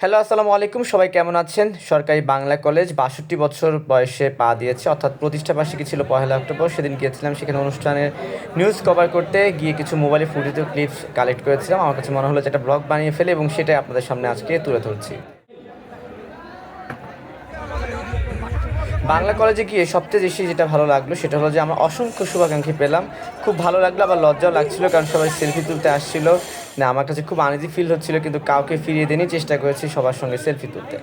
Hello, আসসালামু আলাইকুম। সবাই কেমন আছেন? সরকারি বাংলা কলেজ ৬২ বছর বয়সে পা দিয়েছে, অর্থাৎ প্রতিষ্ঠাবার্ষিকী ছিল ১লা অক্টোবর। সেদিন গিয়েছিলাম সেখানে অনুষ্ঠানের নিউজ কভার করতে গিয়ে কিছু মোবাইলে ফুটেজ ক্লিপস কালেক্ট করেছিলাম। আমার কাছে মনে হলো যে একটা ব্লগ বানিয়ে ফেলি এবং সেটাই আপনাদের সামনে আজকে তুলে ধরছি। বাংলা কলেজে গিয়ে সবচেয়ে বেশি যেটা ভালো লাগলো সেটা হলো যে আমরা অসংখ্য শুভাকাঙ্ক্ষী পেলাম। খুব ভালো লাগলো, আবার লজ্জাও লাগছিল, কারণ সবাই সেলফি তুলতে আসছিল। না, আমার কাছে খুব আনইজি ফিল হচ্ছিল, কিন্তু কাউকে ফিরিয়ে দেনই চেষ্টা করেছি সবার সঙ্গে সেলফি তুলতে।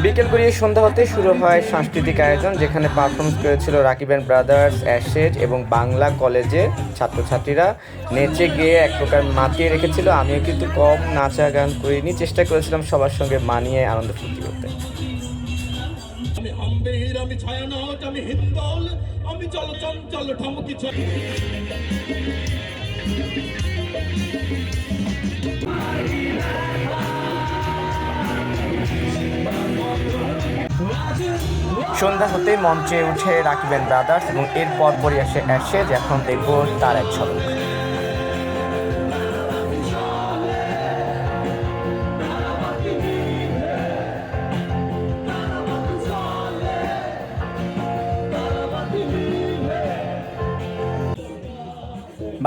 বিকেল গড়িয়ে সন্ধ্যা হতে শুরু হয় সাংস্কৃতিক আয়োজন, যেখানে পারফরমেন্স করেছিল রাকিব অ্যান্ড ব্রাদার্স, অ্যাশেজ এবং বাংলা কলেজের ছাত্রছাত্রীরা নেচে গিয়ে এক প্রকার মাতিয়ে রেখেছিল। আমিও কিন্তু কম নাচা গান করিনি, চেষ্টা করেছিলাম সবার সঙ্গে মানিয়ে আনন্দ ফুর্তি করতে। আমি আম্বের, আমি ছায়ানট, আমি হিন্দল, আমি চঞ্চল ঠমকি সন্ধ্যা হতেই মঞ্চে উঠে রাকিব অ্যান্ড ব্রাদার্স এবং এর পরপরই আসে অ্যাশেজ। এখন দেখব তার এক ঝলক।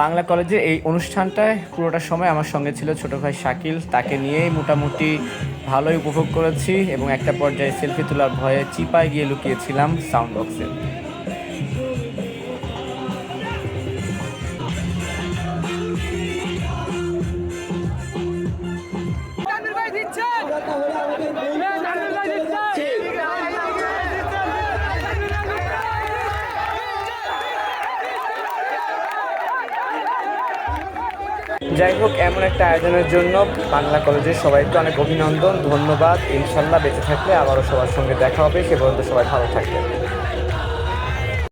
বাংলা কলেজের এই অনুষ্ঠানটায় পুরোটা সময় আমার সঙ্গে ছিল ছোট ভাই শাকিল। তাকে নিয়েই মোটামুটি ভালোই উপভোগ করেছি এবং একটা পর্যায়ে সেলফি তোলার ভয়ে চিপায় গিয়ে লুকিয়েছিলাম সাউন্ড বক্সে। যাই হোক, এমন একটা আয়োজনের জন্য বাংলা কলেজের সবাইকে অনেক অভিনন্দন, ধন্যবাদ। ইনশাল্লাহ বেঁচে থাকলে আবারও সবার সঙ্গে দেখা হবে। সে পর্যন্ত সবাই ভালো থাকবেন।